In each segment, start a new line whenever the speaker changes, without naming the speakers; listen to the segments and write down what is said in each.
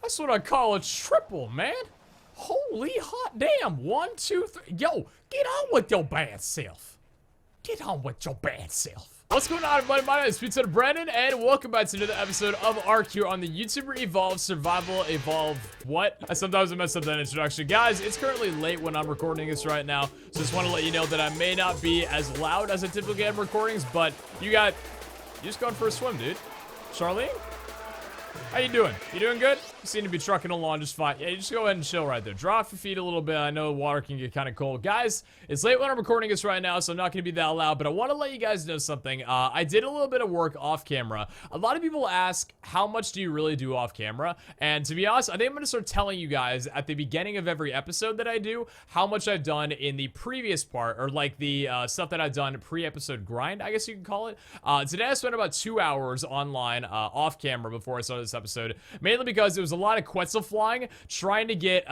That's what I call a triple, man. Holy hot damn. 1, 2, 3. Yo, get on with your bad self. Get on with your bad self. What's going on, everybody? My name is Pizza Brennan, and welcome back to another episode of ARK here on the YouTuber Evolve Survival Evolve. What? I sometimes mess up that introduction. Guys, it's currently late when I'm recording this right now, so just want to let you know that I may not be as loud as I typically am recordings, but you're just going for a swim, dude. Charlene? How you doing? You doing good? You seem to be trucking along just fine. Yeah, you just go ahead and chill right there. Draw off your feet a little bit. I know water can get kind of cold. Guys, it's late when I'm recording this right now, so I'm not going to be that loud, but I want to let you guys know something. I did a little bit of work off camera. A lot of people ask, how much do you really do off camera? And to be honest, I think I'm going to start telling you guys at the beginning of every episode that I do, how much I've done in the previous part, or like the stuff that I've done pre-episode grind, I guess you can call it. Today I spent about 2 hours online off camera before I started this episode, mainly because it was a lot of quetzal flying, trying to get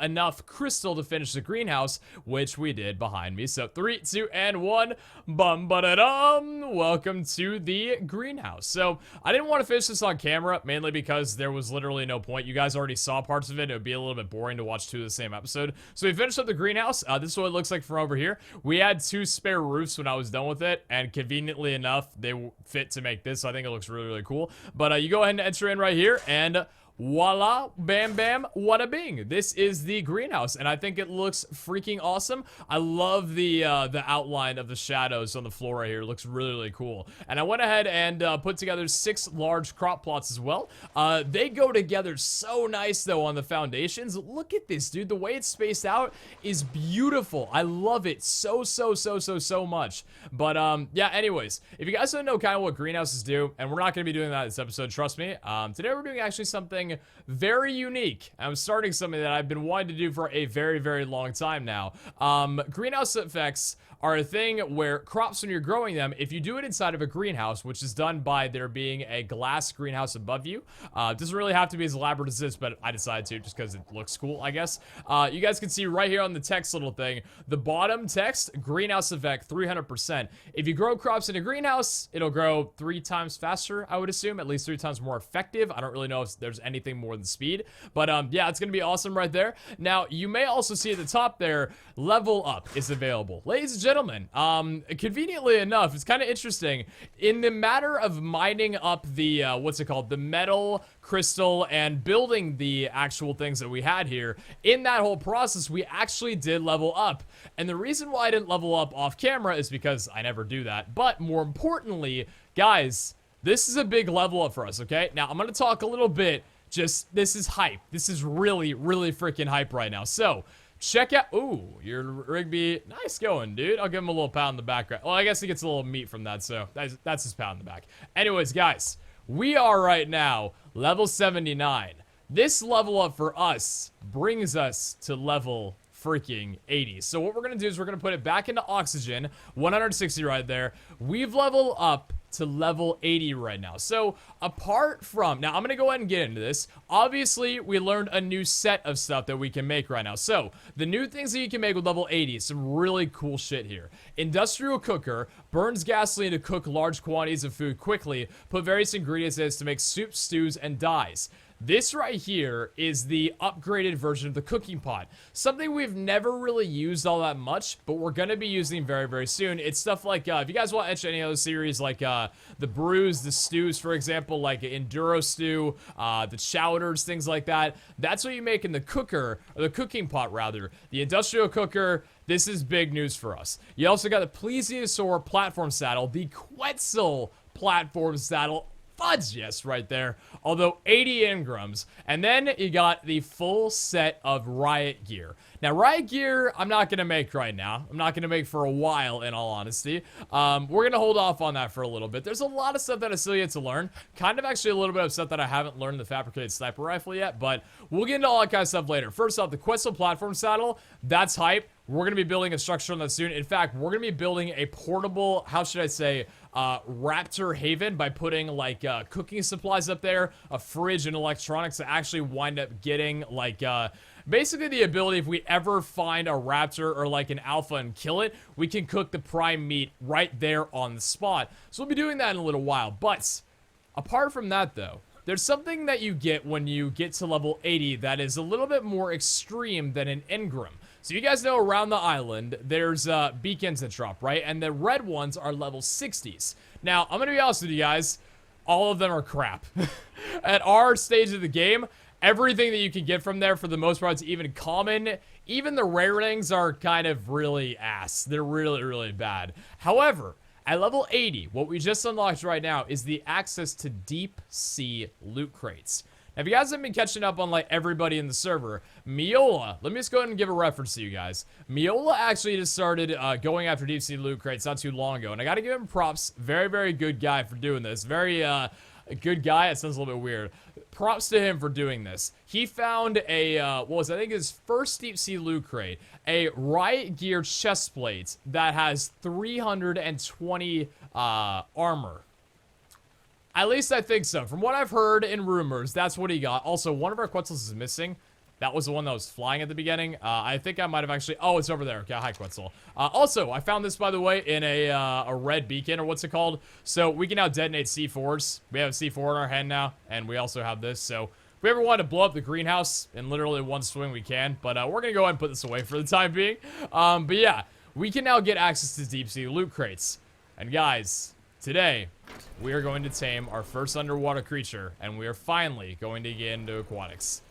enough crystal to finish the greenhouse, which we did behind me. So 3, 2, and 1, bum ba da dum. Welcome to the greenhouse. So I didn't want to finish this on camera, mainly because there was literally no point. You guys already saw parts of it. It would be a little bit boring to watch 2 of the same episode. So we finished up the greenhouse. This is what it looks like from over here. We had 2 spare roofs when I was done with it, and conveniently enough, they fit to make this. So I think it looks really, really cool. But you go ahead and enter in right here, and voila, bam, bam, wada bing. This is the greenhouse, and I think it looks freaking awesome. I love the outline of the shadows on the floor right here. It looks really, really cool. And I went ahead and put together 6 large crop plots as well. They go together so nice, though, on the foundations. Look at this, dude. The way it's spaced out is beautiful. I love it so much. But, yeah, anyways, if you guys don't know kind of what greenhouses do, and we're not going to be doing that this episode, trust me. Today we're doing actually something very unique. I'm starting something that I've been wanting to do for a very, very long time now. Greenhouse effects are a thing where crops, when you're growing them, if you do it inside of a greenhouse, which is done by there being a glass greenhouse above you, it doesn't really have to be as elaborate as this, but I decided to just because it looks cool, I guess. You guys can see right here on the text little thing, the bottom text, greenhouse effect 300%. If you grow crops in a greenhouse, it'll grow 3 times faster, I would assume, at least 3 times more effective. I don't really know if there's anything more than speed, but yeah, it's gonna be awesome right there. Now, you may also see at the top there, level up is available. Ladies and gentlemen, conveniently enough, it's kind of interesting. In the matter of mining up the, what's it called? The metal, crystal, and building the actual things that we had here, in that whole process, we actually did level up. And the reason why I didn't level up off camera is because I never do that. But more importantly, guys, this is a big level up for us, okay? Now, I'm gonna talk a little bit, this is hype. This is really, really freaking hype right now. So, check out, ooh, your Rigby, nice going, dude. I'll give him a little pat on the back. Well, I guess he gets a little meat from that, so that's his pat on the back. Anyways, guys, we are right now level 79. This level up for us brings us to level freaking 80. So what we're gonna do is we're gonna put it back into oxygen, 160 right there. We've leveled up to level 80 right now. So apart from, now I'm gonna go ahead and get into this. Obviously, we learned a new set of stuff that we can make right now. So the new things that you can make with level 80, some really cool shit here. Industrial cooker burns gasoline to cook large quantities of food quickly, put various ingredients in it to make soups, stews, and dyes. This right here is the upgraded version of the cooking pot. Something we've never really used all that much, but we're going to be using very, very soon. It's stuff like, if you guys want to watch any other series, like the brews, the stews, for example, like Enduro stew, the chowders, things like that. That's what you make in the cooker, or the cooking pot, rather. The industrial cooker, this is big news for us. You also got the plesiosaur platform saddle, the quetzal platform saddle. Fudge, yes, right there. Although 80 engrams. And then you got the full set of riot gear. Now, riot gear, I'm not going to make right now. I'm not going to make for a while, in all honesty. We're going to hold off on that for a little bit. There's a lot of stuff that I still yet to learn. Kind of actually a little bit of stuff that I haven't learned the fabricated sniper rifle yet, but we'll get into all that kind of stuff later. First off, the quetzal platform saddle, that's hype. We're going to be building a structure on that soon. In fact, we're going to be building a portable, how should I say, raptor haven by putting like cooking supplies up there, a fridge, and electronics to actually wind up getting like basically the ability, if we ever find a raptor or like an alpha and kill it, we can cook the prime meat right there on the spot. So we'll be doing that in a little while. But apart from that, though, there's something that you get when you get to level 80 that is a little bit more extreme than an engram. So you guys know around the island, there's beacons that drop, right? And the red ones are level 60s. Now, I'm going to be honest with you guys, all of them are crap. At our stage of the game, everything that you can get from there, for the most part, is even common. Even the rare things are kind of really ass. They're really, really bad. However, at level 80, what we just unlocked right now is the access to deep sea loot crates. Now, if you guys haven't been catching up on, like, everybody in the server, Miola, let me just go ahead and give a reference to you guys. Miola actually just started going after deep sea loot crates not too long ago, and I gotta give him props. Very, very good guy for doing this. Very, a good guy. It sounds a little bit weird. Props to him for doing this. He found a, what was, I think, his first deep sea loot crate, a riot gear chest plate that has 320 armor. At least I think so. From what I've heard in rumors, that's what he got. Also, one of our quetzals is missing. That was the one that was flying at the beginning. I think I might have actually... Oh, it's over there. Okay, hi, Quetzal. Also, I found this, by the way, in a red beacon, or what's it called? So, we can now detonate C4s. We have a C4 in our hand now, and we also have this. So, if we ever want to blow up the greenhouse in literally one swing, we can. But we're going to go ahead and put this away for the time being. But yeah, we can now get access to deep sea loot crates. And guys, today, we are going to tame our first underwater creature, and we are finally going to get into aquatics.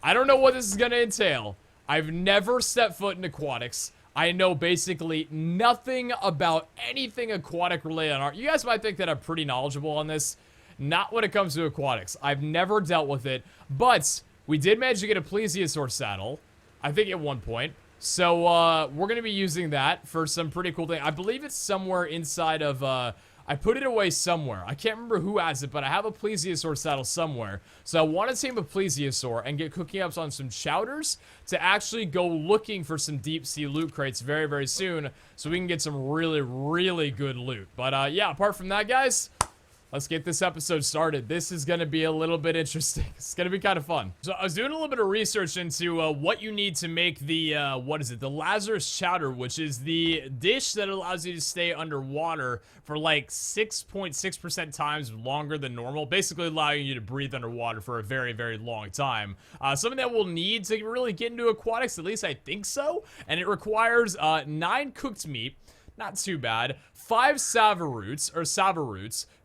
I don't know what this is going to entail. I've never stepped foot in aquatics. I know basically nothing about anything aquatic related on ARK. You guys might think that I'm pretty knowledgeable on this. Not when it comes to aquatics. I've never dealt with it. But we did manage to get a plesiosaur saddle, I think at one point. So we're going to be using that for some pretty cool thing. I believe it's somewhere inside of... I put it away somewhere. I can't remember who has it, but I have a plesiosaur saddle somewhere. So I want to tame a plesiosaur and get cooking up on some chowders to actually go looking for some deep sea loot crates very, very soon, so we can get some really, really good loot. But yeah, apart from that, guys, let's get this episode started. This is going to be a little bit interesting. It's going to be kind of fun. So I was doing a little bit of research into what you need to make the, what is it? The Lazarus Chowder, which is the dish that allows you to stay underwater for like 6.6% times longer than normal. Basically allowing you to breathe underwater for a very, very long time. Something that we'll need to really get into aquatics, at least I think so. And it requires 9 cooked meat. Not too bad. 5 sava roots,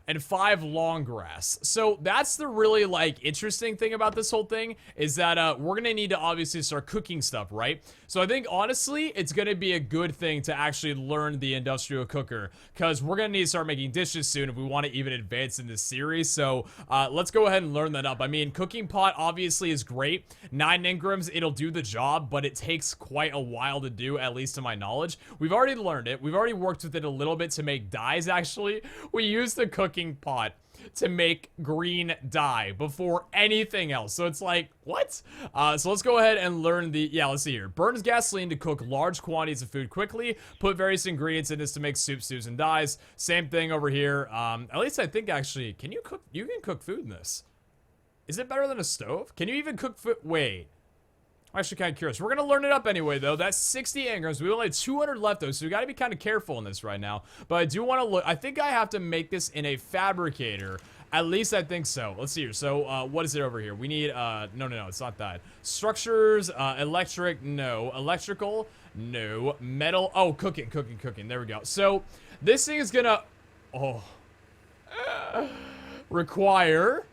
and 5 long grass. So that's the really, like, interesting thing about this whole thing, is that we're gonna need to obviously start cooking stuff, right? So I think, honestly, it's gonna be a good thing to actually learn the industrial cooker, because we're gonna need to start making dishes soon if we want to even advance in this series. So let's go ahead and learn that up. I mean, cooking pot obviously is great. 9 engrams, it'll do the job, but it takes quite a while to do, at least to my knowledge. We've already learned it. We've already worked with it a little bit to make dyes, actually. We use the cooking pot to make green dye before anything else. So it's like, what? So let's go ahead and learn the, yeah, let's see here. Burns gasoline to cook large quantities of food quickly. Put various ingredients in this to make soup, stews, and dyes. Same thing over here. At least I think, actually, can you cook? You can cook food in this. Is it better than a stove? Can you even cook food? Wait. I'm actually kind of curious. We're going to learn it up anyway, though. That's 60 engrams. We only have 200 left, though, so we got to be kind of careful in this right now. But I do want to look. I think I have to make this in a fabricator. At least I think so. Let's see here. So, what is it over here? We need, no, it's not that. Structures, electric, no. Electrical, no. Metal, oh, cooking. There we go. So, this thing is going to, require...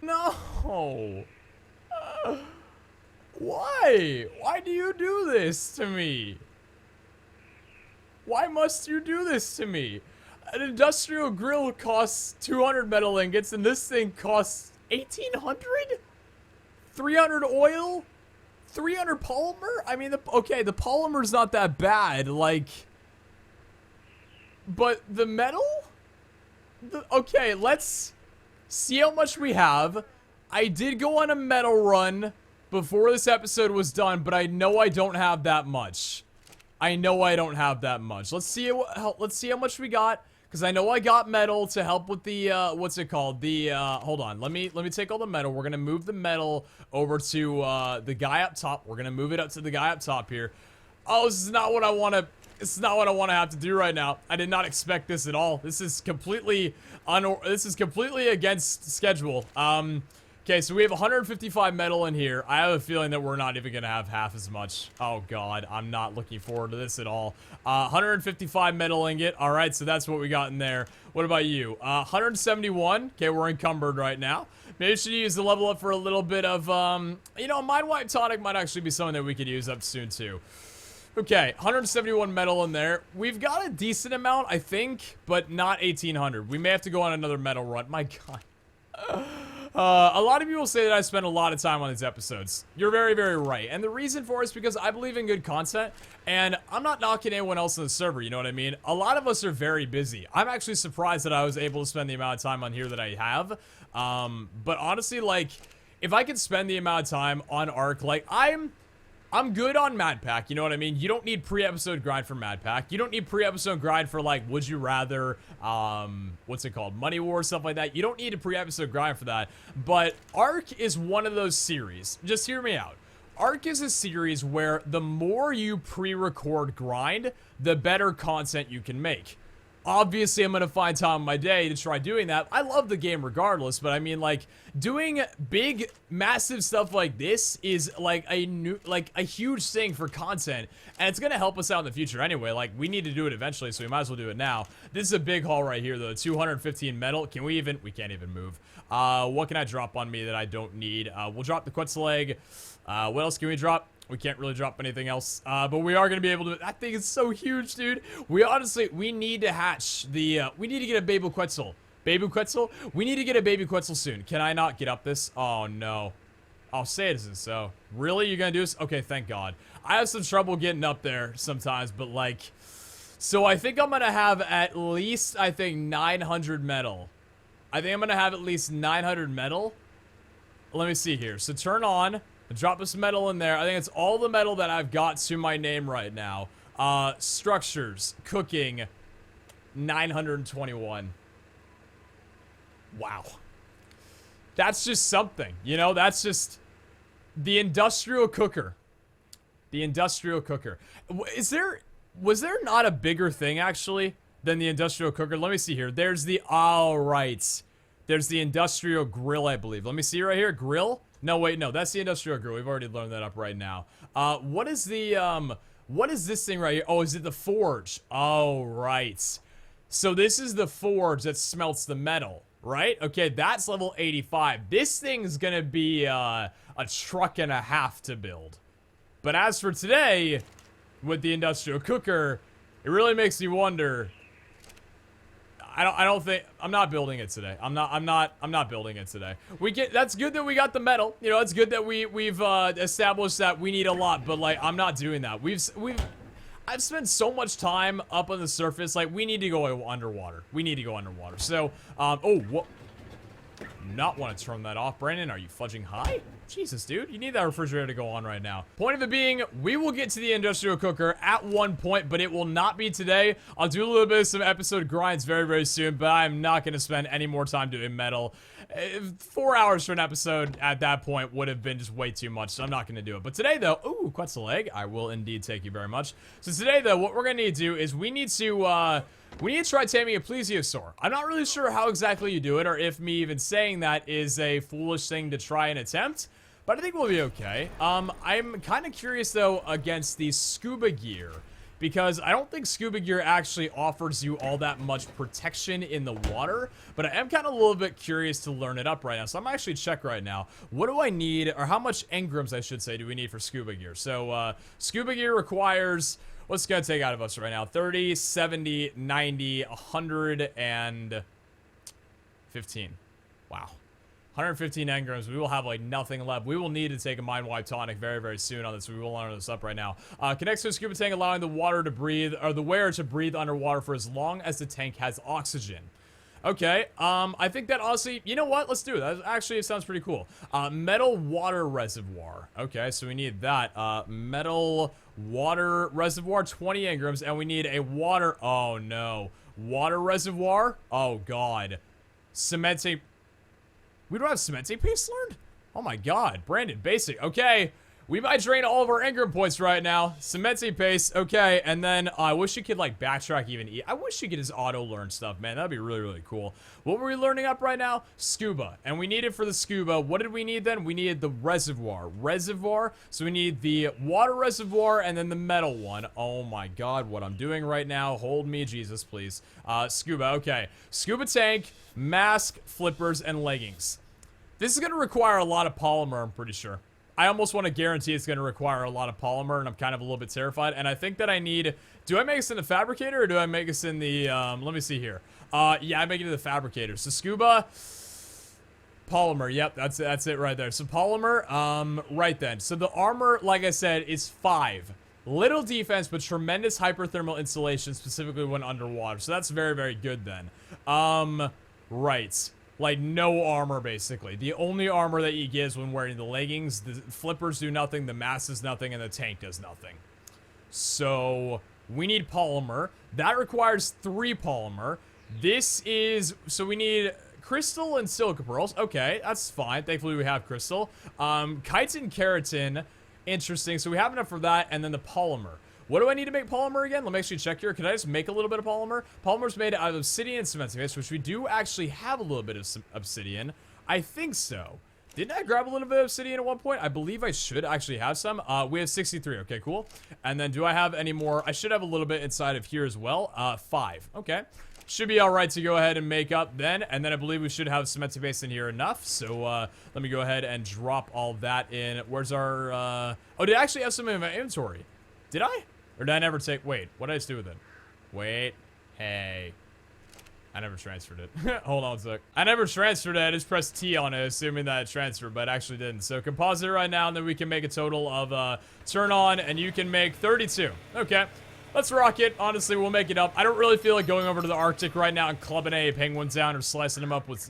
No! Why? Why do you do this to me? Why must you do this to me? An industrial grill costs 200 metal ingots, and this thing costs 1,800? 300 oil? 300 polymer? I mean, okay, the polymer's not that bad, like... But the metal? Okay, let's... see how much we have. I did go on a metal run before this episode was done, but I know I don't have that much. Let's see how much we got, because I know I got metal to help with the, what's it called? The, hold on. Let me take all the metal. We're going to move the metal over to, the guy up top. We're going to move it up to the guy up top here. Oh, this is not what I want to, have to do right now. I did not expect this at all. This is completely, against schedule. Okay, so we have 155 metal in here. I have a feeling that we're not even going to have half as much. Oh, God. I'm not looking forward to this at all. 155 metal ingot. All right, so that's what we got in there. What about you? 171. Okay, we're encumbered right now. Maybe we should use the level up for a little bit of, you know, Mind Wipe Tonic might actually be something that we could use up soon, too. Okay, 171 metal in there. We've got a decent amount, I think, but not 1,800. We may have to go on another metal run. My God. A lot of people say that I spend a lot of time on these episodes. You're very, very right. And the reason for it is because I believe in good content, and I'm not knocking anyone else on the server, you know what I mean? A lot of us are very busy. I'm actually surprised that I was able to spend the amount of time on here that I have. But honestly, like, if I could spend the amount of time on ARK, like, I'm good on Mad Pack, you know what I mean? You don't need pre-episode grind for Mad Pack. You don't need pre-episode grind for, like, Would You Rather, what's it called? Money War, stuff like that. You don't need a pre-episode grind for that. But ARK is one of those series. Just hear me out. ARK is a series where the more you pre-record grind, the better content you can make. Obviously, I'm going to find time in my day to try doing that. I love the game regardless, but I mean, like, doing big, massive stuff like this is, like, a huge thing for content, and it's going to help us out in the future anyway. Like, we need to do it eventually, so we might as well do it now. This is a big haul right here, though. 215 metal. Can we even... We can't even move. What can I drop on me that I don't need? We'll drop the quetzal egg. What else can we drop? We can't really drop anything else, but we are going to be able to... That thing is so huge, dude. We need to hatch the... we need to get a baby quetzal. Baby quetzal? We need to get a baby quetzal soon. Can I not get up this? Oh, no. I'll say it isn't so. Really? You're going to do this? Okay, thank God. I have some trouble getting up there sometimes, but, like... So I think I'm going to have at least, 900 metal. I think I'm going to have at least 900 metal. Let me see here. So turn on... Drop this metal in there. I think it's all the metal that I've got to my name right now. Structures, cooking, 921. Wow. That's just something, you know, that's just the industrial cooker. The industrial cooker. Was there not a bigger thing actually than the industrial cooker? Let me see here. There's the, all right. There's the industrial grill, I believe. Let me see right here. Grill. No, wait, no, that's the industrial grill. We've already learned that up right now. What is this thing right here? Oh, is it the forge? Oh, right. So this is the forge that smelts the metal, right? Okay, that's level 85. This thing's gonna be a truck and a half to build. But as for today, with the industrial cooker, it really makes me wonder. I'm not building it today. I'm not building it today. That's good that we got the metal. You know, it's good that we've established that we need a lot, but like, I'm not doing that. I've spent so much time up on the surface, like, we need to go underwater. We need to go underwater. So, oh, what? Not want to turn that off, Brandon. Are you fudging high? Jesus, dude, you need that refrigerator to go on right now. Point of it being, we will get to the industrial cooker at one point, but it will not be today. I'll do a little bit of some episode grinds very, very soon, but I'm not going to spend any more time doing metal. 4 hours for an episode at that point would have been just way too much, so I'm not going to do it. But today, though, ooh, quetzal egg. I will indeed take you very much. So today, though, what we're going to need to do is we need to try taming a plesiosaur. I'm not really sure how exactly you do it, or if me even saying that is a foolish thing to try and attempt, but I think we'll be okay. I'm kind of curious, though, against the scuba gear, because I don't think scuba gear actually offers you all that much protection in the water, but I am kind of a little bit curious to learn it up right now, so I'm actually check right now. What do I need, or how much engrams, I should say, do we need for scuba gear? So, scuba gear requires... What's it gonna take out of us right now? 30, 70, 90, 100, and 15. Wow. 115 engrams. We will have, like, nothing left. We will need to take a Mind Wipe Tonic very, very soon on this. We will learn this up right now. Connects to a scuba tank, allowing the water to breathe, or the wearer to breathe underwater for as long as the tank has oxygen. Okay, I think that honestly, you know what? Let's do it. That actually sounds pretty cool. Metal water reservoir. Okay, so we need that. Metal water reservoir, 20 engrams, and we need a water... Oh, no. Water reservoir. Oh, God. Cementing. We don't have cementing paste learned? Oh, my God. Brandon, basic. Okay. We might drain all of our Ingram points right now. Cementing paste. Okay. And then I wish you could, like, backtrack even. I wish you could just auto-learn stuff, man. That'd be really, really cool. What were we learning up right now? Scuba. And we need it for the scuba. What did we need then? We needed the reservoir. Reservoir. So we need the water reservoir and then the metal one. Oh, my God. What I'm doing right now. Hold me, Jesus, please. Scuba. Okay. Scuba tank, mask, flippers, and leggings. This is going to require a lot of polymer, I'm pretty sure. I almost want to guarantee it's going to require a lot of polymer, and I'm kind of a little bit terrified. And I think that I need... Do I make this in the fabricator, or do I make this in the... let me see here. Yeah, I make it in the fabricator. So scuba... Polymer, yep, that's it right there. So polymer, right then. So the armor, like I said, is 5. Little defense, but tremendous hyperthermal insulation, specifically when underwater. So that's very, very good then. Right. Like, no armor, basically. The only armor that you get is when wearing the leggings. The flippers do nothing, the mask does nothing, and the tank does nothing. So, we need polymer. That requires 3 polymer. This is... So, we need crystal and silica pearls. Okay, that's fine. Thankfully, we have crystal. Chitin, keratin. Interesting. So, we have enough for that, and then the polymer. What do I need to make polymer again? Let me actually check here. Can I just make a little bit of polymer? Polymer's made out of obsidian and cementing paste, which we do actually have a little bit of obsidian. I think so. Didn't I grab a little bit of obsidian at one point? I believe I should actually have some. We have 63. Okay, cool. And then do I have any more? I should have a little bit inside of here as well. 5. Okay. Should be all right to go ahead and make up then. And then I believe we should have cementing paste in here enough. So let me go ahead and drop all that in. Where's our... Oh, did I actually have some in my inventory? Did I? Or did I never take... Wait, what did I just do with it? Wait. Hey. I never transferred it. Hold on a sec. I never transferred it. I just pressed T on it, assuming that it transferred, but it actually didn't. So composite right now, and then we can make a total of turn on, and you can make 32. Okay. Let's rock it. Honestly, we'll make it up. I don't really feel like going over to the Arctic right now and clubbing a penguins down or slicing them up with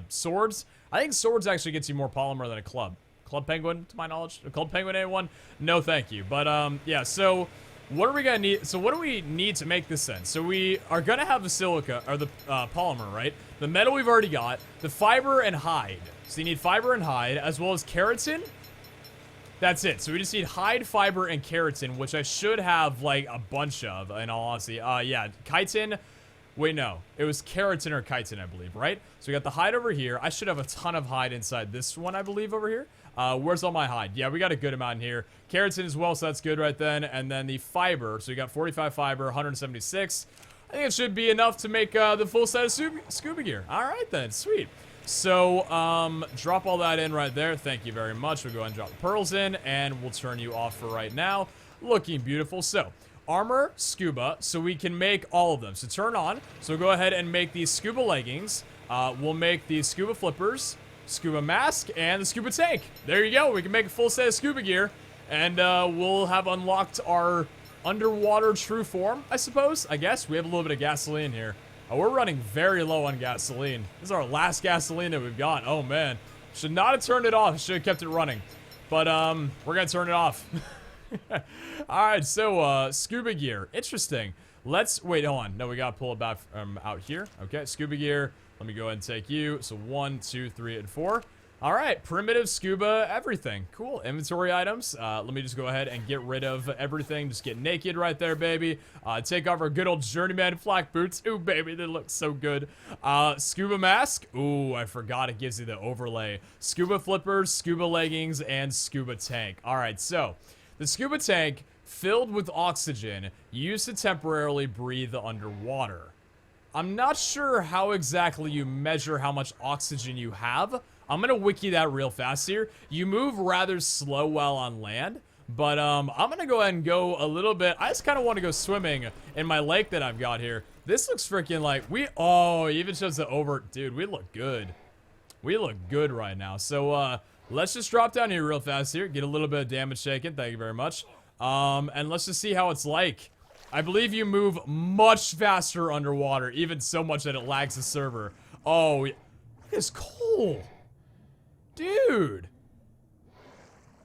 swords. I think swords actually gets you more polymer than a club. Club penguin, to my knowledge. A club penguin A1? No, thank you. But, yeah, so... What are we gonna need? So what do we need to make this then? So we are gonna have the silica, or the polymer, right? The metal we've already got. The fiber and hide. So you need fiber and hide, as well as keratin. That's it. So we just need hide, fiber, and keratin, which I should have, like, a bunch of, in all honesty. Yeah, chitin. Wait, no. It was keratin or chitin, I believe, right? So we got the hide over here. I should have a ton of hide inside this one, I believe, over here. Where's all my hide? Yeah, we got a good amount in here. Keratin as well, so that's good right then. And then the fiber. So you got 45 fiber, 176. I think it should be enough to make the full set of scuba gear. All right then, sweet. So, drop all that in right there. Thank you very much. We'll go ahead and drop the pearls in, and we'll turn you off for right now. Looking beautiful. So, armor, scuba, so we can make all of them. So turn on. So go ahead and make these scuba leggings. We'll make the scuba flippers, scuba mask, and the scuba tank. There you go. We can make a full set of scuba gear, and we'll have unlocked our underwater true form, I suppose. I guess we have a little bit of gasoline here. We're running very low on gasoline. This is our last gasoline that we've got. Oh man, should not have turned it off. Should have kept it running, but we're gonna turn it off. All right, so scuba gear. Interesting. Let's wait. Hold on. No, we gotta pull it back out here. Okay, scuba gear. Let me go ahead and take you. So 1, 2, 3, and 4. All right, primitive scuba everything. Cool. Inventory items. Let me just go ahead and get rid of everything. Just get naked right there, baby. Take off our good old journeyman flak boots. Ooh, baby, they look so good. Scuba mask. Ooh, I forgot it gives you the overlay. Scuba flippers, scuba leggings, and scuba tank. All right, so the scuba tank filled with oxygen used to temporarily breathe underwater. I'm not sure how exactly you measure how much oxygen you have. I'm gonna wiki that real fast here. You move rather slow while on land, but I'm gonna go ahead and go a little bit. I just kind of want to go swimming in my lake that I've got here. This looks freaking like oh, it even shows the dude, we look good. We look good right now. So let's just drop down here real fast here, get a little bit of damage taken. Thank you very much. And let's just see how it's like. I believe you move much faster underwater, even so much that it lags the server. Oh, it's cool. Dude.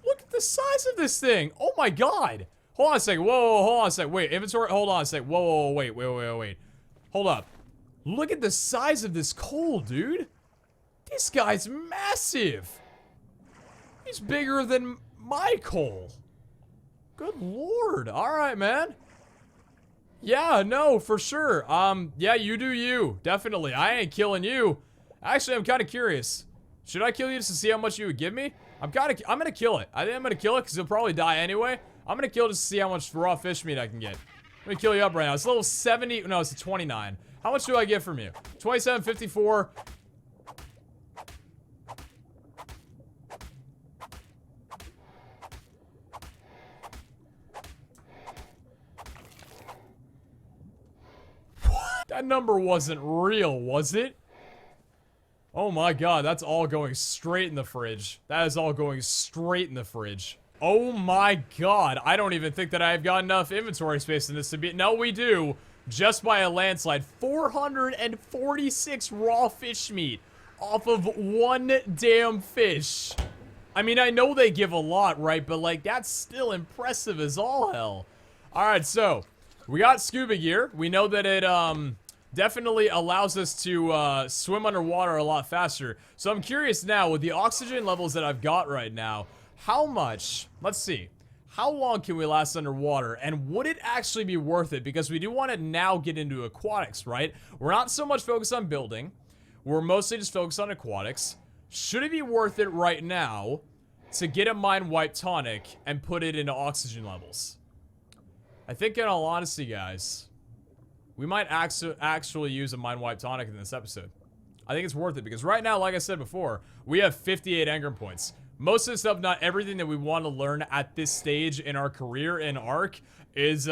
Look at the size of this thing. Oh my god. Hold on a second. Whoa, hold on a second. Wait, inventory. Hold on a second. Whoa, wait. Hold up. Look at the size of this coal, dude. This guy's massive. He's bigger than my coal. Good lord. Alright, man. Yeah, no, for sure. Yeah, you do you. Definitely. I ain't killing you. Actually, I'm kind of curious. Should I kill you just to see how much you would give me? I'm gonna kill it. I think I'm gonna kill it because he'll probably die anyway. I'm gonna kill it just to see how much raw fish meat I can get. Let me kill you up right now. It's level 70. No, it's a 29. How much do I get from you? 27.54. That number wasn't real, was it? Oh my god, that's all going straight in the fridge. That is all going straight in the fridge. Oh my god, I don't even think that I've got enough inventory space in this to be- No, we do. Just by a landslide. 446 raw fish meat off of one damn fish. I mean, I know they give a lot, right? But, like, that's still impressive as all hell. Alright, so, we got scuba gear. We know that it, definitely allows us to, swim underwater a lot faster. So I'm curious now, with the oxygen levels that I've got right now, how much, let's see, how long can we last underwater, and would it actually be worth it? Because we do want to now get into aquatics, right? We're not so much focused on building. We're mostly just focused on aquatics. Should it be worth it right now to get a mind wipe tonic and put it into oxygen levels? I think in all honesty, guys, we might actually use a mind wipe tonic in this episode. I think it's worth it because right now, like I said before, we have 58 engram points. Most of the stuff, not everything that we want to learn at this stage in our career in ARK is,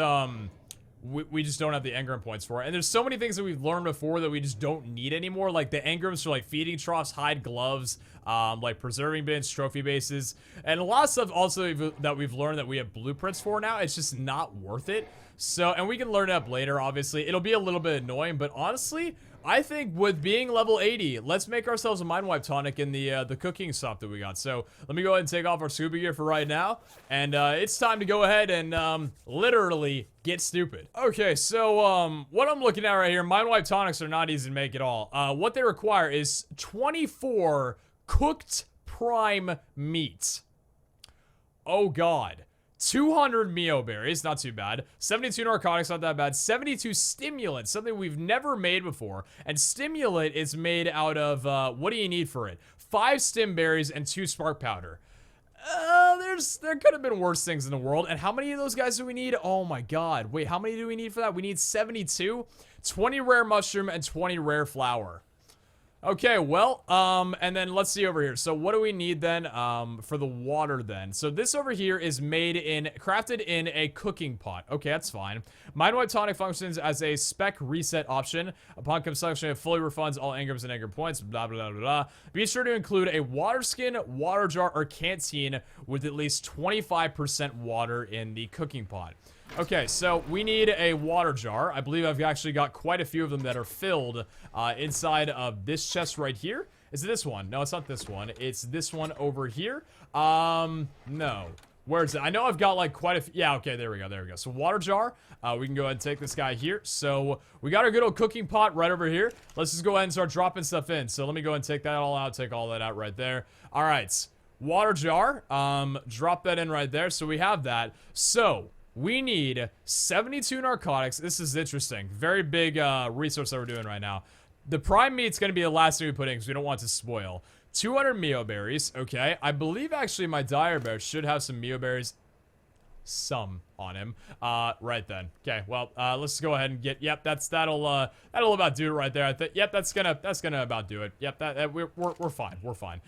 we just don't have the engram points for it. And there's so many things that we've learned before that we just don't need anymore. Like the engrams for like feeding troughs, hide gloves, like preserving bins, trophy bases. And a lot of stuff also that we've learned that we have blueprints for now. It's just not worth it. So, and we can learn it up later, obviously. It'll be a little bit annoying, but honestly, I think with being level 80, let's make ourselves a mind wipe tonic in the cooking stuff that we got. So let me go ahead and take off our scuba gear for right now. And it's time to go ahead and literally get stupid. Okay, so what I'm looking at right here, mind wipe tonics are not easy to make at all. What they require is 24 cooked prime meat. Oh god. 200 Mio berries, not too bad. 72 narcotics, not that bad. 72 stimulants, something we've never made before. And stimulant is made out of, what do you need for it? 5 stim berries and 2 spark powder. There could have been worse things in the world. And how many of those guys do we need? Oh my god. Wait, how many do we need for that? We need 72, 20 rare mushroom, and 20 rare flour. Okay, well, and then let's see over here. So what do we need then, for the water then? So this over here is crafted in a cooking pot. Okay, that's fine. Mind wipe tonic functions as a spec reset option. Upon consumption, it fully refunds all engrams and engram points, blah, blah, blah, blah. Be sure to include a water skin, water jar, or canteen with at least 25% water in the cooking pot. Okay, so we need a water jar. I believe I've actually got quite a few of them that are filled inside of this chest right here. Is it this one? No, it's not this one. It's this one over here. No. Where is it? I know I've got like quite a few. Yeah, okay, there we go, there we go. So water jar. We can go ahead and take this guy here. So we got our good old cooking pot right over here. Let's just go ahead and start dropping stuff in. So let me go ahead and take that all out, take all that out right there. All right, water jar. Drop that in right there. So we have that. So we need 72 narcotics. This is interesting. Very big resource that we're doing right now. The prime meat's going to be the last thing we put in because we don't want it to spoil. 200 Mio berries. Okay. I believe actually my dire bear should have some Mio berries. Some on him. Right then. Okay. Well, let's go ahead and get. Yep. That'll about do it right there. I think. Yep. That's gonna about do it. Yep. We're fine. We're fine.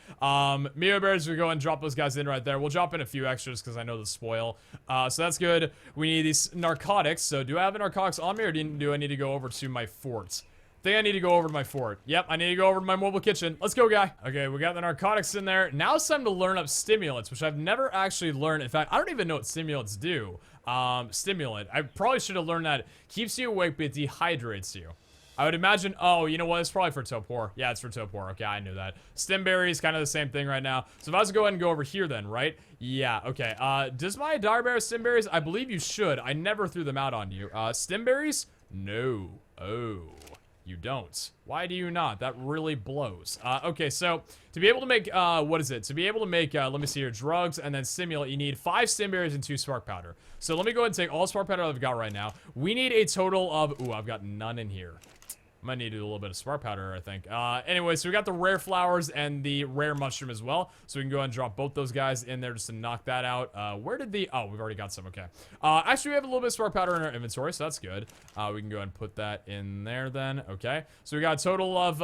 Mio berries. We go and drop those guys in right there. We'll drop in a few extras because I know the spoil. So that's good. We need these narcotics. So do I have the narcotics on me, or do I need to go over to my fort? I think I need to go over to my fort. Yep, I need to go over to my mobile kitchen. Let's go, guy. Okay, we got the narcotics in there. Now it's time to learn up stimulants, which I've never actually learned. In fact, I don't even know what stimulants do. Stimulant. I probably should have learned that. Keeps you awake, but dehydrates you. I would imagine, oh, you know what? It's probably for Topor. Yeah, it's for Topor. Okay, I knew that. Stimberry is kind of the same thing right now. So if I was to go ahead and go over here then, right? Yeah, okay. Does my dire bear have stimberries? I believe you should. I never threw them out on you. Stimberries? No. Oh. You don't. Why do you not? That really blows. Okay, so to be able to make, what is it? To be able to make, let me see here, drugs and then stimulant, you need 5 stim berries and 2 spark powder. So let me go ahead and take all spark powder I've got right now. We need a total of, ooh, I've got none in here. I might need to do a little bit of spark powder, I think. Anyway, so we got the rare flowers and the rare mushroom as well. So we can go ahead and drop both those guys in there just to knock that out. Where did the... Oh, we've already got some. Okay. Actually, we have a little bit of spark powder in our inventory, so that's good. We can go ahead and put that in there then. Okay. So we got a total of...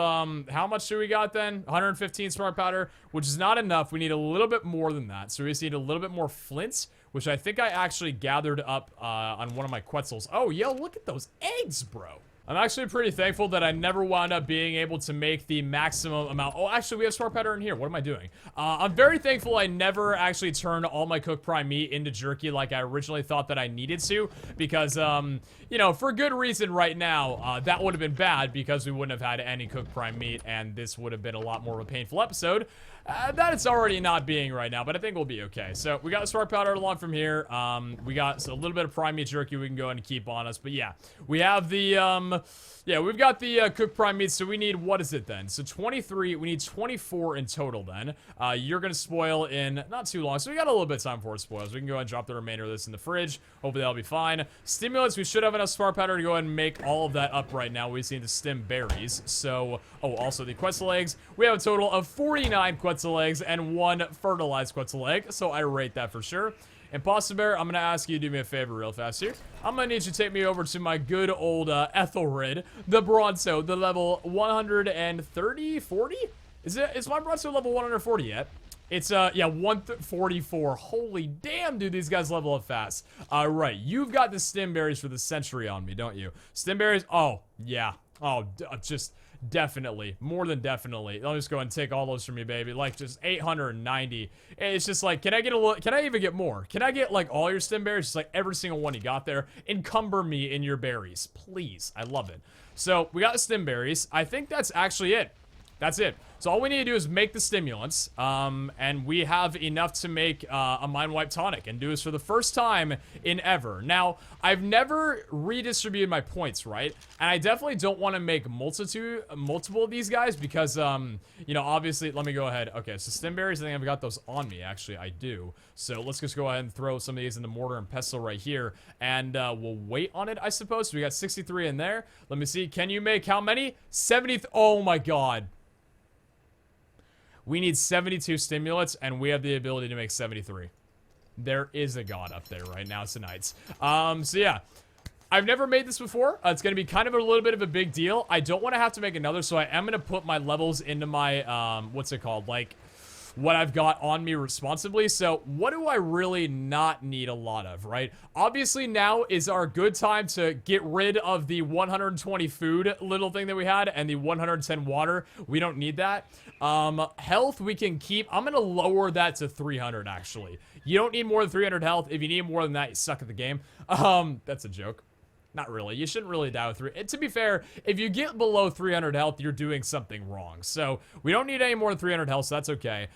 how much do we got then? 115 spark powder, which is not enough. We need a little bit more than that. So we just need a little bit more flint, which I think I actually gathered up on one of my quetzals. Oh, yo, look at those eggs, bro. I'm actually pretty thankful that I never wound up being able to make the maximum amount. Oh, actually, we have spark powder in here. What am I doing? I'm very thankful I never actually turned all my cooked prime meat into jerky like I originally thought that I needed to. Because, you know, for good reason right now, that would have been bad because we wouldn't have had any cooked prime meat. And this would have been a lot more of a painful episode. That it's already not being right now, but I think we'll be okay. So we got spark powder along from here. We got a little bit of prime meat jerky we can go ahead and keep on us. But yeah, we have the, yeah, we've got the cooked prime meat. So we need, what is it then? So 23, we need 24 in total then. You're going to spoil in not too long. So we got a little bit of time before it spoils. We can go ahead and drop the remainder of this in the fridge. Hopefully that'll be fine. Stimulants, we should have enough spark powder to go ahead and make all of that up right now. We just need the stim berries. So, oh, also the quetzal eggs. We have a total of 49 quetzal eggs and 1 fertilized quetzal egg. So I rate that for sure. And Pasta Bear, I'm going to ask you to do me a favor real fast here. I'm going to need you to take me over to my good old Ethelred, the Bronzo, the level 130, 40? Is my Bronzo level 140 yet? It's, yeah, 144. Holy damn, dude, these guys level up fast. Right, you've got the stim berries for the century on me, don't you? Stim berries, oh, yeah. Oh, just... Definitely. More than definitely. I'll just go ahead and take all those from you, baby. Like, just 890. It's just like, can I get a little... Can I even get more? Can I get, like, all your stim berries? Just, like, every single one you got there. Encumber me in your berries. Please. I love it. So, we got the stim berries. I think that's actually it. That's it. So all we need to do is make the stimulants, and we have enough to make a Mind Wipe Tonic and do this for the first time in ever. Now, I've never redistributed my points, right? And I definitely don't want to make multiple of these guys because, you know, obviously, let me go ahead. Okay, so stim berries, I think I've got those on me, actually, I do. So let's just go ahead and throw some of these in the mortar and pestle right here, and we'll wait on it, I suppose. So we got 63 in there. Let me see, can you make how many? 70, oh my god. We need 72 stimulants, and we have the ability to make 73. There is a god up there right now tonight. So yeah. I've never made this before. It's going to be kind of a little bit of a big deal. I don't want to have to make another, so I am going to put my levels into my, what's it called? Like, what I've got on me responsibly. So what do I really not need a lot of, right? Obviously now is our good time to get rid of the 120 food little thing that we had and the 110 water. We don't need that. Health we can keep. I'm going to lower that to 300 actually. You don't need more than 300 health. If you need more than that, you suck at the game. That's a joke. Not really. You shouldn't really die with 3. And to be fair, if you get below 300 health, you're doing something wrong. So, we don't need any more than 300 health, so that's okay.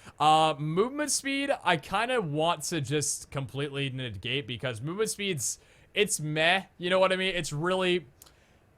Movement speed, I kind of want to just completely negate because movement speed's, it's meh. You know what I mean? It's really...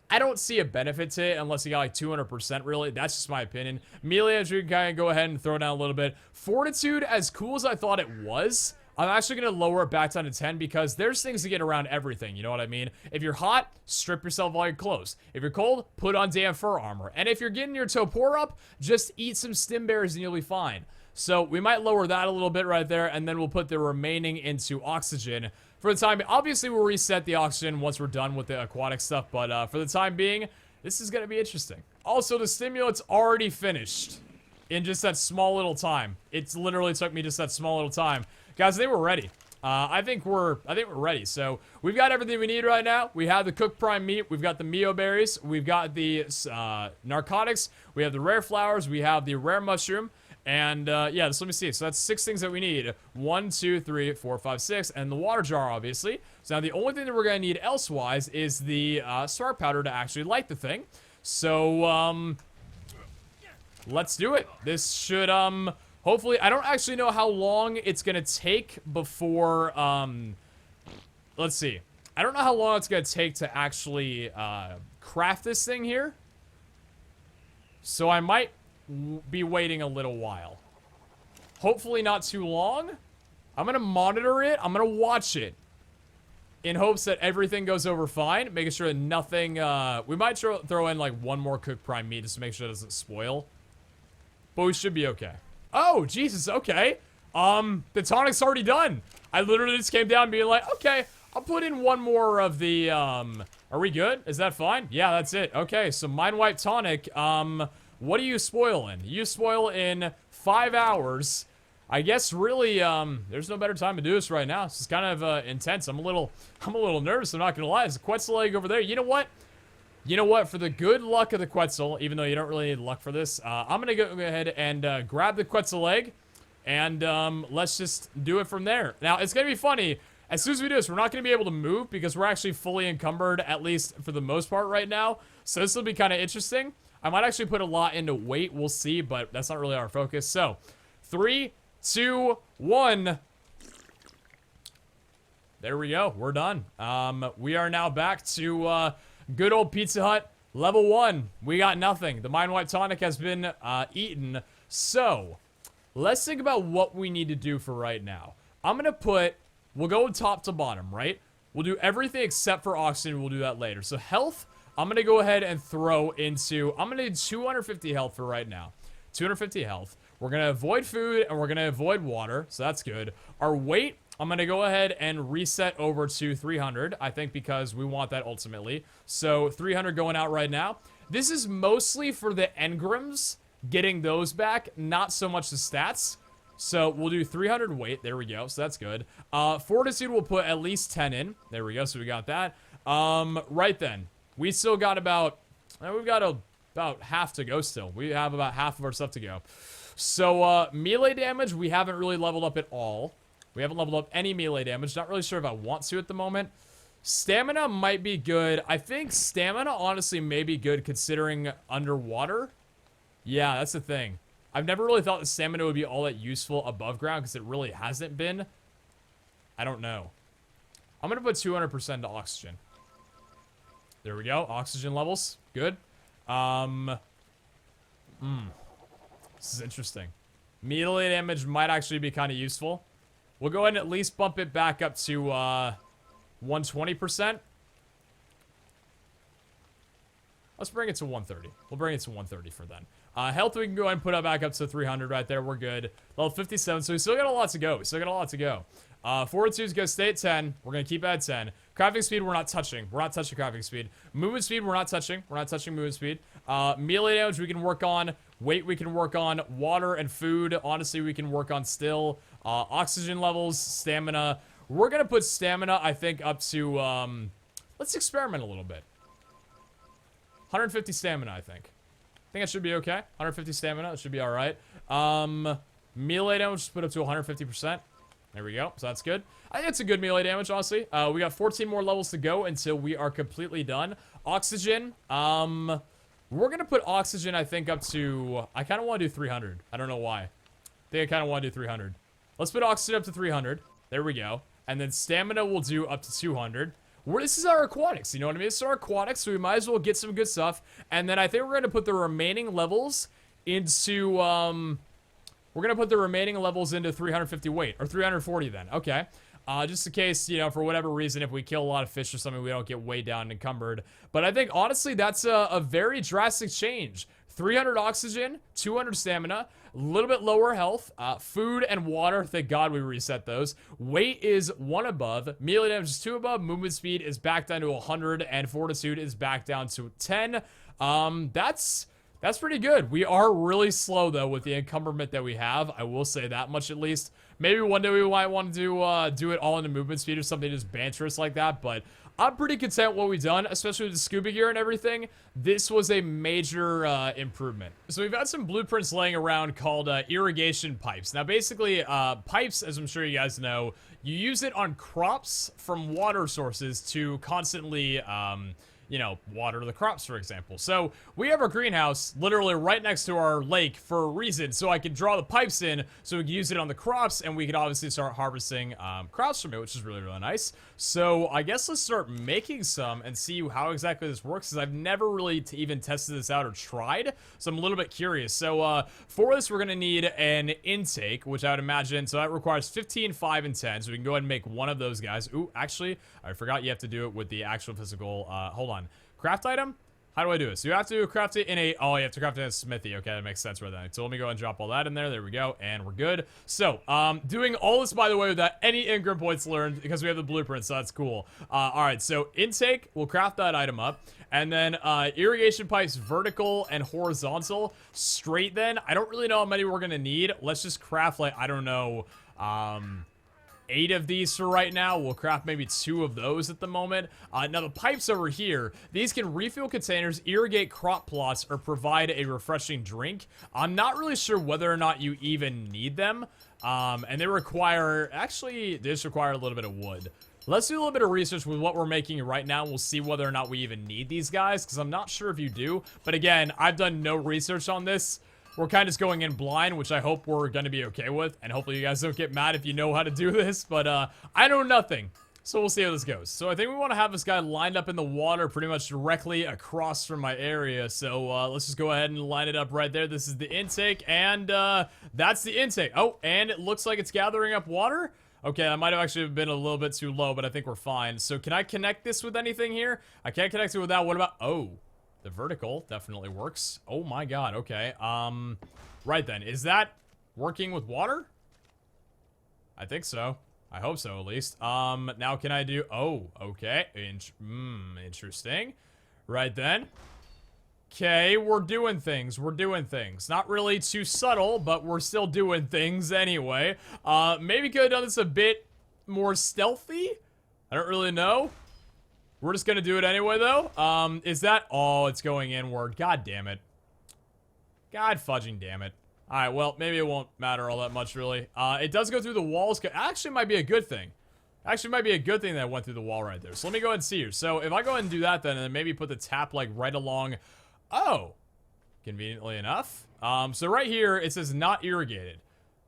I don't see a benefit to it unless you got like 200% really. That's just my opinion. Melee, we can kind of go ahead and throw down a little bit. Fortitude, as cool as I thought it was... I'm actually going to lower it back down to 10 because there's things to get around everything, you know what I mean? If you're hot, strip yourself all your clothes. If you're cold, put on damn fur armor. And if you're getting your torpor up, just eat some stim berries and you'll be fine. So we might lower that a little bit right there, and then we'll put the remaining into oxygen. For the time, obviously we'll reset the oxygen once we're done with the aquatic stuff, but for the time being, this is going to be interesting. Also, the stimulant's already finished in just that small little time. It's literally took me just that small little time. Guys, they were ready. I think we're ready. So we've got everything we need right now. We have the cooked prime meat. We've got the Mio berries. We've got the narcotics. We have the rare flowers. We have the rare mushroom. And yeah, so let me see. So that's 6 things that we need. 1, 2, 3, 4, 5, 6, and the water jar, obviously. So now the only thing that we're gonna need elsewise is the spark powder to actually light the thing. So let's do it. This should hopefully, I don't actually know how long it's gonna take before, let's see. I don't know how long it's going to take to actually craft this thing here. So I might be waiting a little while. Hopefully not too long. I'm going to monitor it. I'm going to watch it. In hopes that everything goes over fine. Making sure that nothing... we might throw in like one more cooked prime meat just to make sure it doesn't spoil. But we should be okay. Oh, Jesus, okay. The tonic's already done. I literally just came down being like, okay, I'll put in one more of the, Are we good? Is that fine? Yeah, that's it. Okay, so Mind Wipe Tonic, what do you spoil in? You spoil in 5 hours. I guess really, there's no better time to do this right now. This is kind of, intense. I'm a little nervous, I'm not gonna lie. There's a quetzal egg over there. You know what? You know what? For the good luck of the quetzal, even though you don't really need luck for this, I'm gonna go ahead and, grab the quetzal egg. And, let's just do it from there. Now, it's gonna be funny. As soon as we do this, we're not gonna be able to move because we're actually fully encumbered, at least for the most part right now. So this will be kind of interesting. I might actually put a lot into weight. We'll see, but that's not really our focus. So, 3, 2, 1. There we go. We're done. We are now back to, good old Pizza Hut level 1. We got nothing. The Mind Wipe Tonic has been, eaten. So... let's think about what we need to do for right now. I'm going to put... we'll go top to bottom, right? We'll do everything except for oxygen. We'll do that later. So health, I'm going to go ahead and throw into... I'm going to do 250 health for right now. 250 health. We're going to avoid food and we're going to avoid water. So that's good. Our weight, I'm going to go ahead and reset over to 300. I think because we want that ultimately. So 300 going out right now. This is mostly for the engrams. Getting those back, not so much the stats. So we'll do 300 weight. There we go. So that's good. Fortitude we'll put at least 10 in. There we go. So we got that. Right then. We still got about... we've got about half to go still. We have about half of our stuff to go. So, melee damage, we haven't really leveled up at all. We haven't leveled up any melee damage. Not really sure if I want to at the moment. Stamina might be good. I think stamina, honestly, may be good considering underwater. Yeah, that's the thing. I've never really thought that stamina would be all that useful above ground because it really hasn't been. I don't know. I'm going to put 200% to oxygen. There we go. Oxygen levels. Good. This is interesting. Melee damage might actually be kind of useful. We'll go ahead and at least bump it back up to 120%. Let's bring it to 130. We'll bring it to 130 for then. Health, we can go ahead and put it back up to 300 right there. We're good. Level 57, so we still got a lot to go. We still got a lot to go. Fortitude's going to stay at 10. We're going to keep it at 10. Crafting speed, we're not touching. We're not touching crafting speed. Movement speed, we're not touching. We're not touching movement speed. Melee damage, we can work on. Weight, we can work on. Water and food, honestly, we can work on still. Oxygen levels, stamina. We're going to put stamina, I think, up to... let's experiment a little bit. 150 stamina, I think. I think that should be okay. 150 stamina, that should be alright. Melee damage, just put up to 150%. There we go. So that's good. I think it's a good melee damage, honestly. We got 14 more levels to go until we are completely done. Oxygen. We're going to put oxygen, I think, up to... I kind of want to do 300. I don't know why. I think I kind of want to do 300. Let's put oxygen up to 300. There we go. And then stamina we'll do up to 200. This is our aquatics, you know what I mean? This is our aquatics, so we might as well get some good stuff. And then I think we're going to put the remaining levels into, we're going to put the remaining levels into 350 weight, or 340 then, okay. Just in case, you know, for whatever reason, if we kill a lot of fish or something, we don't get way down and encumbered. But I think, honestly, that's a very drastic change. 300 oxygen, 200 stamina, a little bit lower health, food and water, thank God we reset those. Weight is 1 above, melee damage is 2 above, movement speed is back down to 100, and fortitude is back down to 10. That's pretty good. We are really slow, though, with the encumberment that we have. I will say that much at least. Maybe one day we might want to do it all into movement speed or something just banterous like that, but I'm pretty content with what we've done, especially with the scuba gear and everything. This was a major improvement. So we've got some blueprints laying around called irrigation pipes. Now, basically, pipes, as I'm sure you guys know, you use it on crops from water sources to constantly... you know, water the crops, for example. So we have our greenhouse literally right next to our lake for a reason, so I can draw the pipes in so we can use it on the crops, and we can obviously start harvesting crops from it, which is really, really nice. So I guess let's start making some and see how exactly this works, because I've never really even tested this out or tried, so I'm a little bit curious. So for this, we're gonna need an intake, which I would imagine, so that requires 15, 5, and 10, so we can go ahead and make one of those guys. Ooh, actually, I forgot you have to do it with the actual physical, hold on. Craft item? How do I do it? So you have to craft it in a... Oh, you have to craft it in a smithy. Okay, that makes sense right then. So let me go and drop all that in there. There we go. And we're good. So, doing all this, by the way, without any Ingram points learned because we have the blueprint, so that's cool. Alright, so intake, we'll craft that item up. And then, irrigation pipes, vertical and horizontal. Straight then, I don't really know how many we're gonna need. Let's just craft, like, I don't know, 8 of these for right now. We'll craft maybe 2 of those at the moment. Now the pipes over here, these can refill containers, irrigate crop plots, or provide a refreshing drink. I'm not really sure whether or not you even need them. And they require, actually, they just require a little bit of wood. Let's do a little bit of research with what we're making right now. We'll see whether or not we even need these guys, because I'm not sure if you do. But again, I've done no research on this. We're kind of just going in blind, which I hope we're going to be okay with. And hopefully you guys don't get mad if you know how to do this. But I know nothing. So we'll see how this goes. So I think we want to have this guy lined up in the water pretty much directly across from my area. So let's just go ahead and line it up right there. This is the intake. And that's the intake. Oh, and it looks like it's gathering up water. Okay, that might have actually been a little bit too low, but I think we're fine. So can I connect this with anything here? I can't connect it with that. What about... Oh. The vertical definitely works. Oh my god, okay. Right then. Is that working with water? I think so. I hope so, at least. Now can I do... Oh, okay. Interesting. Right then. Okay, we're doing things. We're doing things. Not really too subtle, but we're still doing things anyway. Maybe could have done this a bit more stealthy? I don't really know. We're just gonna do it anyway, though. Is that... Oh, it's going inward. God damn it. God fudging damn it. Alright, well, maybe it won't matter all that much, really. It does go through the walls. Actually, might be a good thing. Actually, might be a good thing that it went through the wall right there. So let me go ahead and see here. So if I go ahead and do that, then, and then maybe put the tap, like, right along... Oh! Conveniently enough. So right here, it says not irrigated.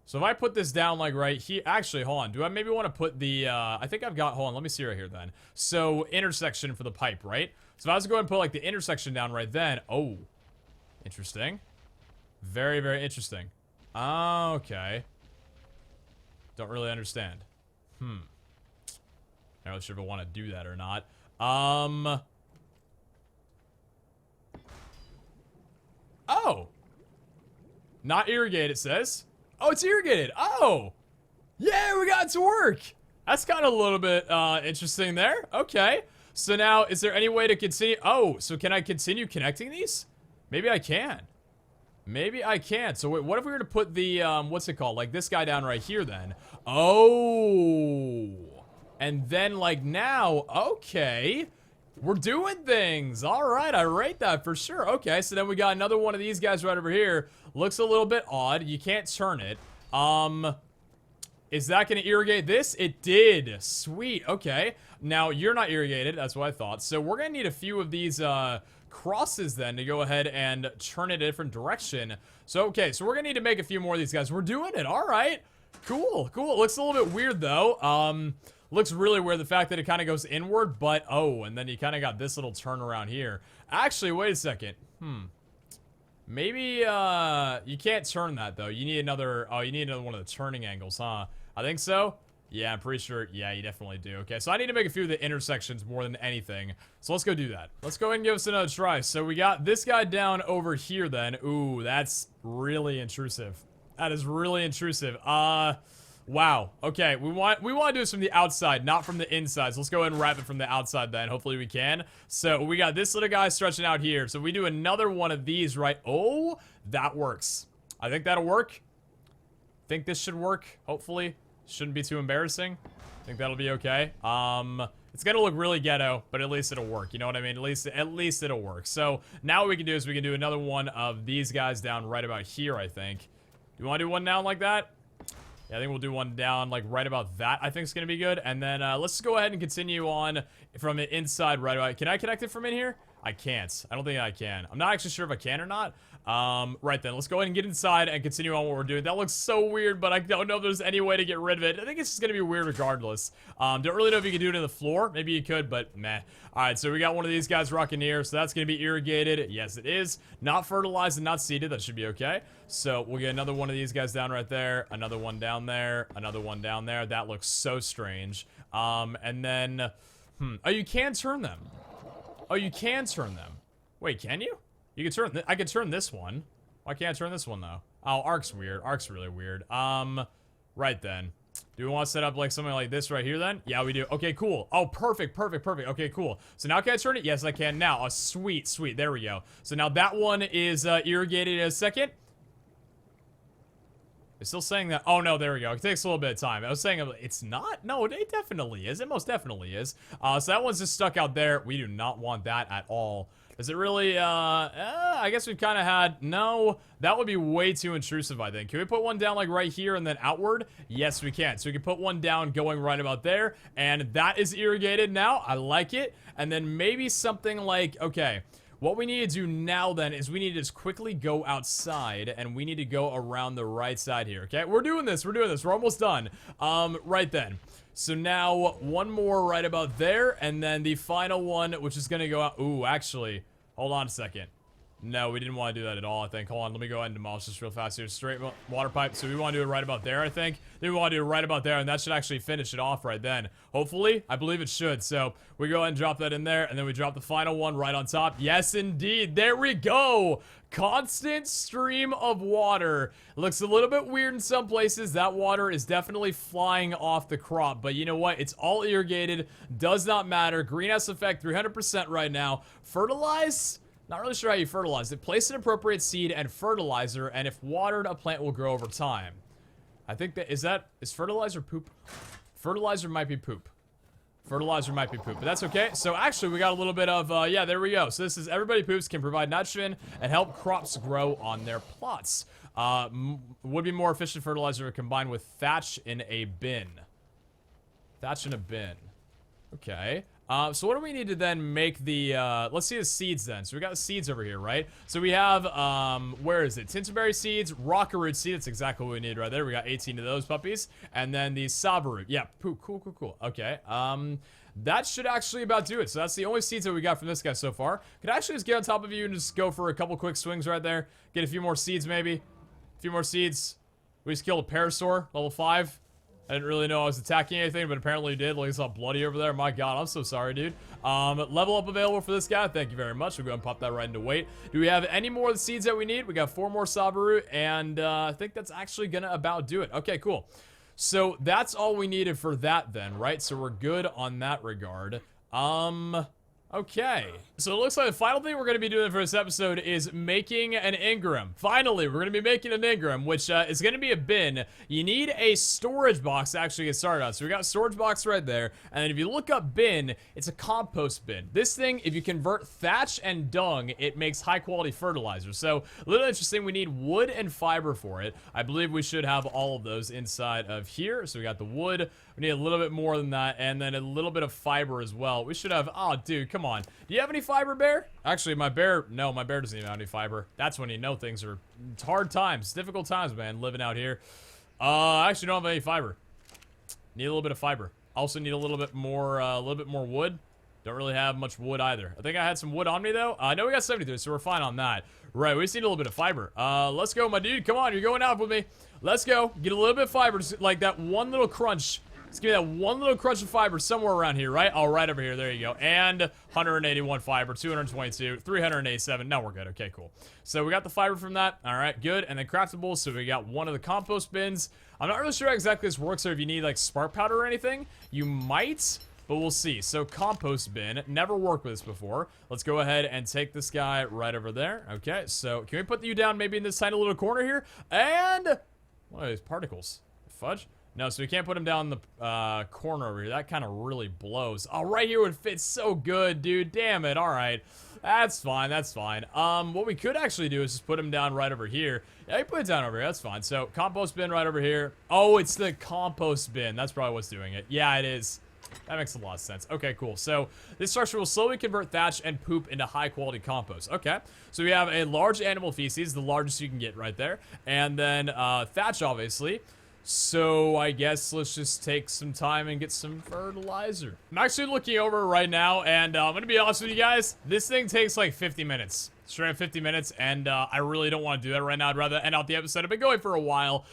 So if I put this down, like, right here... Actually, hold on. Do I maybe want to put the, I think I've got... Hold on, let me see right here, then. So, intersection for the pipe, right? So if I was to go ahead and put, like, the intersection down right then... Oh. Interesting. Very, very interesting. Okay. Don't really understand. Not really sure if I want to do that or not. Oh. Not irrigated, it says. Oh, it's irrigated. Oh. Yeah, we got it to work. That's kind of a little bit interesting there. Okay. So now, is there any way to continue? Oh, so can I continue connecting these? Maybe I can. Maybe I can. So wait, what if we were to put the, what's it called? Like this guy down right here then. Oh. And then like now, okay. We're doing things. All right, I rate that for sure. Okay, so then we got another one of these guys right over here. Looks a little bit odd. You can't turn it. Is that going to irrigate this? It did. Sweet. Okay. Now, you're not irrigated. That's what I thought. So we're going to need a few of these crosses then to go ahead and turn it a different direction. So, okay. So we're going to need to make a few more of these guys. We're doing it. All right. Cool. Cool. It looks a little bit weird, though. Looks really weird, the fact that it kind of goes inward, but, oh, and then you kind of got this little turnaround here. Actually, wait a second. Maybe, you can't turn that, though. You need another, oh, you need another one of the turning angles, huh? I think so. Yeah, I'm pretty sure, yeah, you definitely do. Okay, so I need to make a few of the intersections more than anything. So let's go do that. Let's go ahead and give us another try. So we got this guy down over here, then. Ooh, that's really intrusive. That is really intrusive. Wow. Okay, we want to do this from the outside, not from the inside. So let's go ahead and wrap it from the outside then. Hopefully we can. So we got this little guy stretching out here. So we do another one of these, right? Oh, that works. I think that'll work. Think this should work, hopefully. Shouldn't be too embarrassing. I think that'll be okay. It's gonna look really ghetto, but at least it'll work. You know what I mean? At least it'll work. So now what we can do is we can do another one of these guys down right about here, I think. Do you want to do one down like that? Yeah, I think we'll do one down, like, right about that. I think it's going to be good. And then let's just go ahead and continue on from the inside right away. Can I connect it from in here? I can't. I don't think I can. I'm not actually sure if I can or not. Right then, let's go ahead and get inside and continue on what we're doing. That looks so weird, but I don't know if there's any way to get rid of it. I think it's just gonna be weird regardless. Don't really know if you can do it in the floor. Maybe you could, but meh. Alright, so we got one of these guys rocking here, so that's gonna be irrigated. Yes, it is. Not fertilized and not seeded. That should be okay. So we'll get another one of these guys down right there. Another one down there. Another one down there. That looks so strange. And then, oh, you can turn them. Oh, you can turn them. Wait, can you? You can turn, I can turn this one. Why can't I turn this one, though? Oh, ARK's weird. ARK's really weird. Right then. Do we want to set up, like, something like this right here, then? Yeah, we do. Okay, cool. Oh, perfect, perfect, perfect. Okay, cool. So now can I turn it? Yes, I can now. Oh, sweet, sweet. There we go. So now that one is irrigated in a second. It's still saying that. Oh, no, there we go. It takes a little bit of time. I was saying it's not? No, it definitely is. It most definitely is. So that one's just stuck out there. We do not want that at all. Is it really, I guess we've kind of had, no, that would be way too intrusive, I think. Can we put one down, like, right here and then outward? Yes, we can. So we can put one down going right about there, and that is irrigated now. I like it. And then maybe something like, okay, what we need to do now, then, is we need to just quickly go outside, and we need to go around the right side here, okay? We're doing this. We're doing this. We're almost done. Right then. So now, one more right about there, and then the final one, which is going to go out. Ooh, actually, hold on a second. No, we didn't want to do that at all, I think. Hold on, let me go ahead and demolish this real fast here. Straight water pipe. So we want to do it right about there, I think. Then we want to do it right about there, and that should actually finish it off right then. Hopefully, I believe it should. So we go ahead and drop that in there, and then we drop the final one right on top. Yes, indeed. There we go. Constant stream of water. Looks a little bit weird in some places. That water is definitely flying off the crop, but you know what? It's all irrigated. Does not matter. Greenhouse effect 300% right now. Fertilize? Not really sure how you fertilize it. Place an appropriate seed and fertilizer, and if watered, a plant will grow over time. I think that is fertilizer poop? Fertilizer might be poop. Fertilizer might be poop, but that's okay. So actually, we got a little bit of, yeah, there we go. So this is everybody poops can provide nitrogen and help crops grow on their plots. Would be more efficient fertilizer combined with thatch in a bin. Thatch in a bin. Okay. So what do we need to then make the, let's see the seeds then. So we got the seeds over here, right? So we have, where is it? Tinterberry seeds, rockaroot seed. That's exactly what we need right there. We got 18 of those puppies. And then the sabaroot. Yeah, cool, cool, cool. Okay. That should actually about do it. So that's the only seeds that we got from this guy so far. Could I actually just get on top of you and just go for a couple quick swings right there? Get a few more seeds, maybe. A few more seeds. We just killed a parasaur, level 5. I didn't really know I was attacking anything, but apparently you did. Look, it's all bloody over there. My God, I'm so sorry, dude. Level up available for this guy. Thank you very much. We'll go and pop that right into weight. Do we have any more of the seeds that we need? We got 4 more sabaroot, and I think that's actually gonna about do it. Okay, cool. So that's all we needed for that then, right? So we're good on that regard. Okay, so it looks like the final thing we're going to be doing for this episode is making an Ingram. Finally, we're going to be making an Ingram, which is going to be a bin. You need a storage box to actually get started on. So we got a storage box right there, and then if you look up bin, it's a compost bin. This thing, if you convert thatch and dung, it makes high-quality fertilizer. So a little interesting, we need wood and fiber for it. I believe we should have all of those inside of here. So we got the wood. We need a little bit more than that, and then a little bit of fiber as well. We should have, oh, dude, come on. Do you have any fiber, bear? Actually, my bear, no, my bear doesn't even have any fiber. That's when you know things are hard times, difficult times, man, living out here. I actually don't have any fiber. Need a little bit of fiber. Also need a little bit more wood. Don't really have much wood either. I think I had some wood on me, though. I know we got 73, so we're fine on that. Right, we just need a little bit of fiber. Let's go, my dude. Come on, you're going out with me. Let's go. Get a little bit of fiber, just like that one little crunch. Just give me that one little crunch of fiber somewhere around here, right? Oh, right over here. There you go. And 181 fiber, 222, 387. Now we're good. Okay, cool. So we got the fiber from that. All right, good. And then craftables. So we got one of the compost bins. I'm not really sure how exactly this works, or if you need like spark powder or anything. You might, but we'll see. So compost bin. Never worked with this before. Let's go ahead and take this guy right over there. Okay, so can we put you down maybe in this tiny little corner here? And what are these particles? Fudge? No, so we can't put him down the corner over here. That kind of really blows. Oh, right here would fit so good, dude. Damn it. All right. That's fine. That's fine. What we could actually do is just put him down right over here. Yeah, you put it down over here. That's fine. So, compost bin right over here. Oh, it's the compost bin. That's probably what's doing it. Yeah, it is. That makes a lot of sense. Okay, cool. So, this structure will slowly convert thatch and poop into high-quality compost. Okay. So, we have a large animal feces, the largest you can get right there. And then, thatch, obviously. So, I guess let's just take some time and get some fertilizer. I'm actually looking over right now, and I'm going to be honest with you guys. This thing takes like 50 minutes. Straight up 50 minutes, and I really don't want to do that right now. I'd rather end out the episode. I've been going for a while.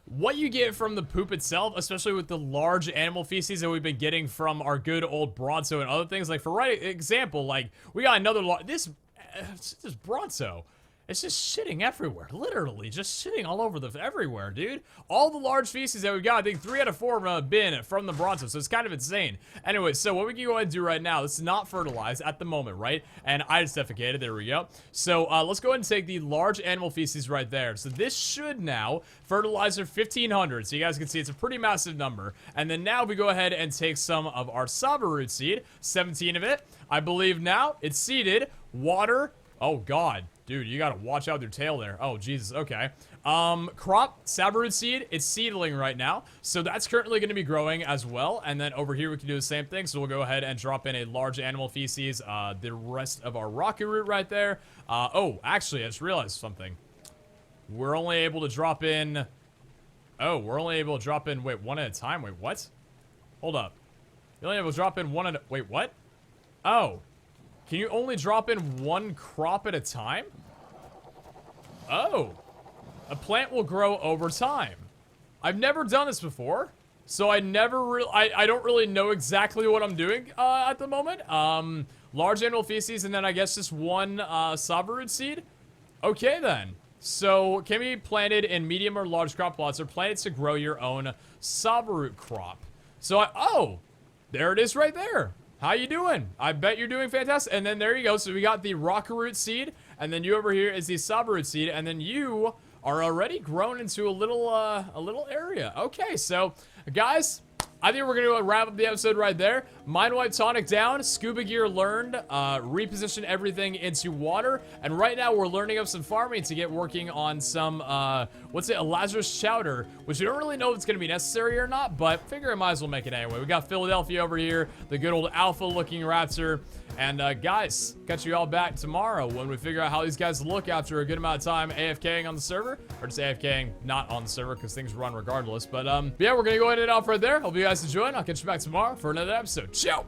What you get from the poop itself, especially with the large animal feces that we've been getting from our good old Bronzo and other things, like for example, like we got another this Bronzo. It's just shitting everywhere, literally, just shitting all over everywhere, dude. All the large feces that we got, I think 3 out of 4 have been from the Bronzo, so it's kind of insane. Anyway, so what we can go ahead and do right now, this is not fertilized at the moment, right? And I just defecated, there we go. So let's go ahead and take the large animal feces right there. So this should now fertilizer 1,500, so you guys can see it's a pretty massive number. And then now we go ahead and take some of our Saba root seed, 17 of it. I believe now it's seeded, water, oh god. Dude, you gotta watch out with your tail there. Oh, Jesus, okay. Crop, Saba root seed, it's seedling right now. So that's currently gonna be growing as well. And then over here, we can do the same thing. So we'll go ahead and drop in a large animal feces, the rest of our rocky root right there. Oh, actually, I just realized something. We're only able to drop in... Oh, we're only able to drop in, wait, one at a time? Wait, what? Hold up. You're only able to drop in one at a... Wait, what? Oh. Can you only drop in one crop at a time? Oh. A plant will grow over time. I've never done this before, so I don't really know exactly what I'm doing at the moment. Large animal feces, and then I guess just one Saba root seed? Okay, then. So, can be planted in medium or large crop plots or planted to grow your own Saba root crop. So, oh, there it is right there. How you doing? I bet you're doing fantastic. And then there you go. So we got the rocker root seed, and then you over here is the Saba root seed, and then you are already grown into a little area. Okay, so guys, I think we're gonna wrap up the episode right there. Mind wipe tonic down, scuba gear learned, reposition everything into water, and right now we're learning up some farming to get working on some, what's it, a Lazarus chowder, which we don't really know if it's gonna be necessary or not, but figure I might as well make it anyway. We got Philadelphia over here, the good old alpha looking raptor, and guys, catch you all back tomorrow when we figure out how these guys look after a good amount of time AFKing on the server, or just AFKing not on the server because things run regardless, but yeah, we're gonna go ahead and off right there. Hope you guys enjoyed. I'll catch you back tomorrow for another episode. Ciao!